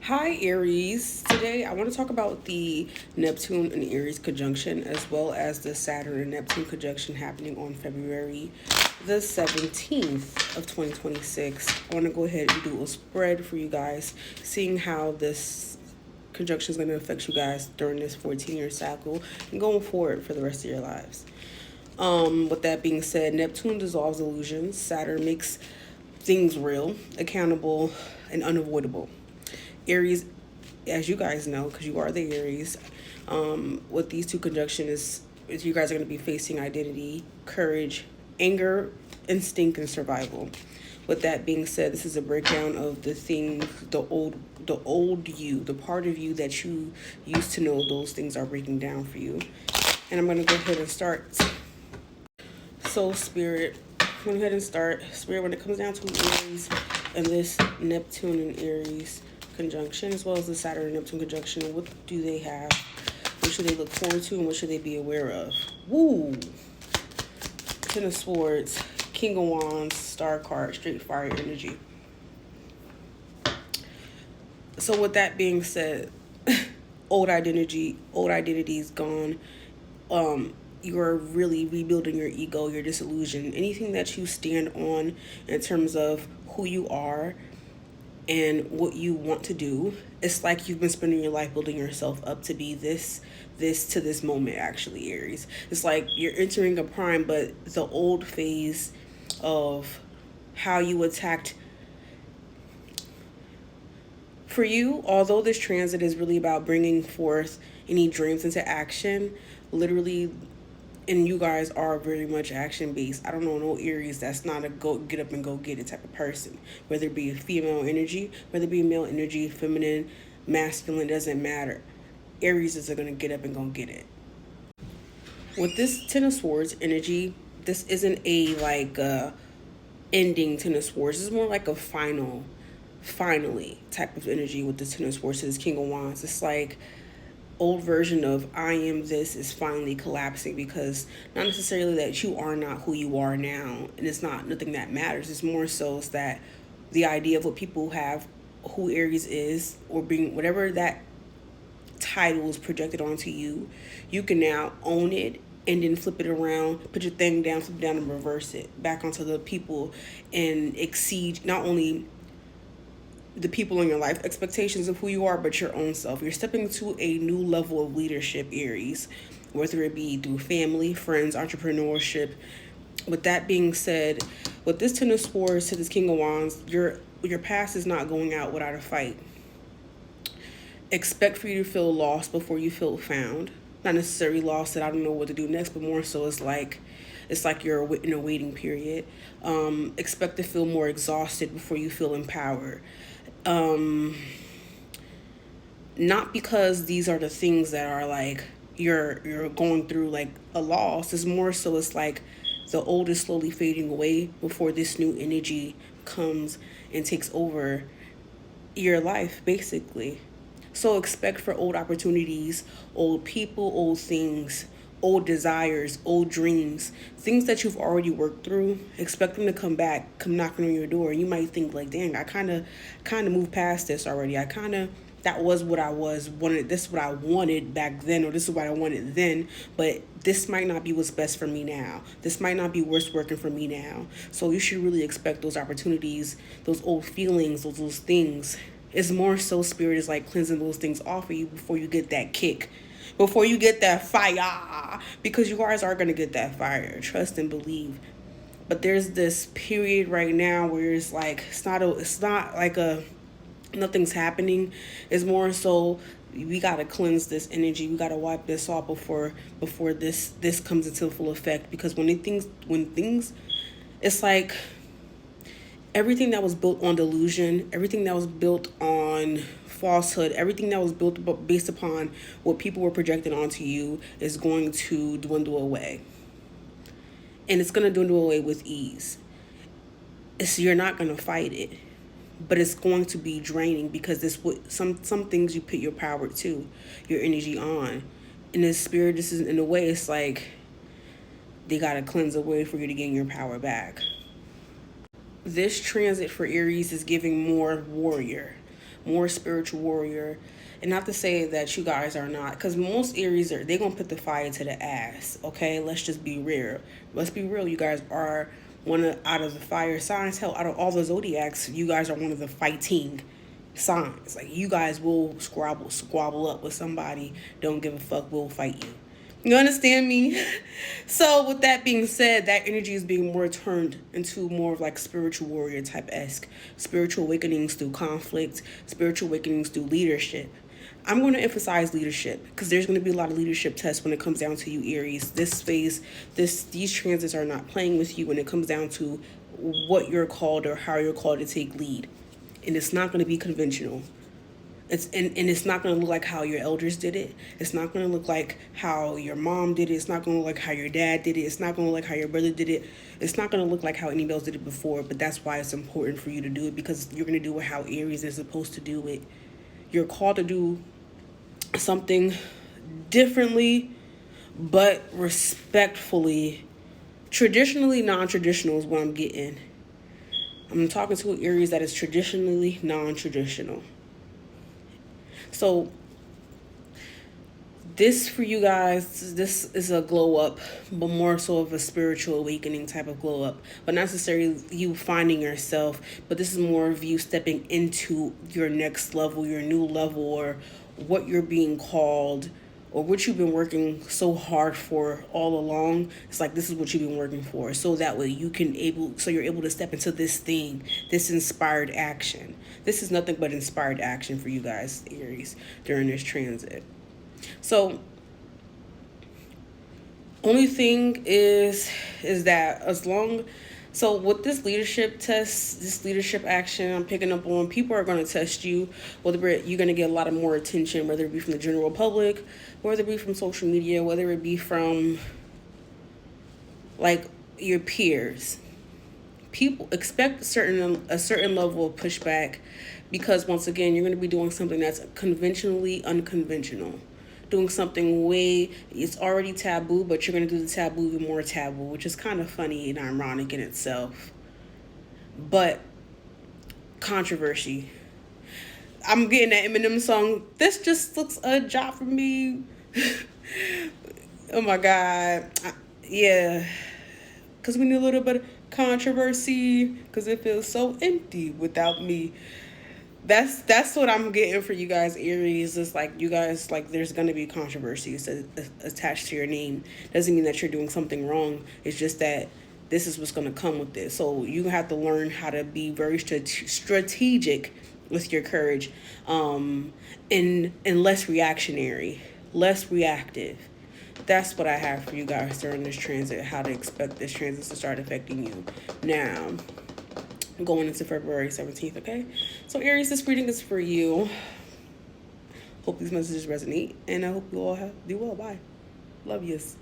Hi Aries. Today I want to talk about the Neptune and Aries conjunction as well as the Saturn and Neptune conjunction happening on February the 17th of 2026. I want to go ahead and do a spread for you guys, seeing how this conjunction is going to affect you guys during this 14-year cycle and going forward for the rest of your lives. With that being said, Neptune dissolves illusions, Saturn makes things real, accountable, and unavoidable. Aries, as you guys know, because you are the Aries, with these two conjunctions is you guys are going to be facing identity, courage, anger, instinct, and survival. With that being said, this is a breakdown of the things, the old you, the part of you that you used to know. Those things are breaking down for you, and I'm going to go ahead and start. So, Spirit, I'm going to go ahead and start. Spirit, when it comes down to Aries and this Neptune and Aries conjunction, as well as the Saturn and Neptune conjunction, what do they have? What should they look forward to and what should they be aware of? Woo! Ten of Swords, King of Wands, Star card, straight fire energy. So with that being said, old identity's gone. You're really rebuilding your ego, your disillusion, anything that you stand on in terms of who you are and what you want to do. It's like you've been spending your life building yourself up to be this to this moment. Actually, Aries, it's like you're entering a prime, but the old phase of how you attacked. For you, although this transit is really about bringing forth any dreams into action, literally, and you guys are very much action based. I don't know no Aries that's not a go get up and go get it type of person. Whether it be a female energy, whether it be male energy, feminine, masculine, doesn't matter. Aries is gonna get up and go get it. With this Ten of Swords energy, this isn't a ending Ten of Swords. This is more like a finally type of energy with the Ten of Swords to this King of Wands. It's like old version of I am this is finally collapsing, because not necessarily that you are not who you are now, and it's not nothing that matters. It's more so is that the idea of what people have, who Aries is, or being whatever that title is projected onto you, you can now own it and then flip it around, put your thing down, flip it down, and reverse it back onto the people and exceed not only the people in your life expectations of who you are, but your own self. You're stepping to a new level of leadership, Aries, whether it be through family, friends, entrepreneurship. With that being said, with this Ten of Swords to this King of Wands, your past is not going out without a fight. Expect for you to feel lost before you feel found. Not necessarily lost that I don't know what to do next, but more so it's like you're in a waiting period. Expect to feel more exhausted before you feel empowered. Not because these are the things that are like you're going through like a loss. It's more so it's like the old is slowly fading away before this new energy comes and takes over your life, basically. So expect for old opportunities, old people, old things, old desires, old dreams, things that you've already worked through. Expect them to come back, come knocking on your door. And you might think like, dang, I kind of moved past this already. That was what I was wanted. This is what I wanted back then, or this is what I wanted then. But this might not be what's best for me now. This might not be what's working for me now. So you should really expect those opportunities, those old feelings, those things. It's more so spirit is like cleansing those things off of you before you get that kick, before you get that fire, because you guys are gonna get that fire. Trust and believe. But there's this period right now where it's like it's not like a nothing's happening. It's more so we gotta cleanse this energy. We gotta wipe this off before this comes into full effect. Because when things, it's like everything that was built on delusion, everything that was built on falsehood, everything that was built based upon what people were projecting onto you is going to dwindle away. And it's going to dwindle away with ease. You're not going to fight it, but it's going to be draining, because this some things you put your power to, your energy on. In this spirit, this is in a way, it's like they got to cleanse away for you to gain your power back. This transit for Aries is giving more warrior, more spiritual warrior. And not to say that you guys are not, because most Aries they're gonna put the fire to the ass. Okay, let's just be real. Let's be real. You guys are out of the fire signs. Hell, out of all the zodiacs, you guys are one of the fighting signs. Like, you guys will squabble up with somebody. Don't give a fuck. We'll fight you. You understand me? So with that being said, that energy is being more turned into more of like spiritual warrior type esque. Spiritual awakenings through conflict, spiritual awakenings through leadership. I'm going to emphasize leadership because there's going to be a lot of leadership tests when it comes down to you, Aries. This phase, these transits are not playing with you when it comes down to what you're called or how you're called to take lead. And it's not going to be conventional. And it's not going to look like how your elders did it. It's not going to look like how your mom did it. It's not going to look like how your dad did it. It's not going to look like how your brother did it. It's not going to look like how anybody else did it before. But that's why it's important for you to do it, because you're going to do it how Aries is supposed to do it. You're called to do something differently, but respectfully. Traditionally non-traditional is what I'm getting. I'm talking to an Aries that is traditionally non-traditional. So this for you guys, this is a glow up, but more so of a spiritual awakening type of glow up, but not necessarily you finding yourself, but this is more of you stepping into your next level, your new level, or what you're being called, or what you've been working so hard for all along. It's like, this is what you've been working for, so that way you're able to step into this thing, this inspired action. This is nothing but inspired action for you guys, Aries, during this transit. So only thing is that so with this leadership test, this leadership action I'm picking up on, people are going to test you, whether you're going to get a lot of more attention, whether it be from the general public, whether it be from social media, whether it be from like your peers. People expect a certain level of pushback, because once again, you're going to be doing something that's conventionally unconventional. Doing something it's already taboo, but you're going to do the taboo even more taboo, which is kind of funny and ironic in itself. But controversy. I'm getting that Eminem song, "This just looks a job for me." Oh my God. Yeah. Because we need a little bit of controversy, because it feels so empty without me. That's what I'm getting for you guys, Aries. It's like, you guys, like, there's gonna be controversies attached to your name. Doesn't mean that you're doing something wrong. It's just that this is what's gonna come with this. So you have to learn how to be very strategic with your courage, and less reactionary, less reactive. That's what I have for you guys during this transit. How to expect this transit to start affecting you now, going into February 17th, okay? So Aries, this reading is for you. Hope these messages resonate, and I hope you all do well. Bye. Love yous.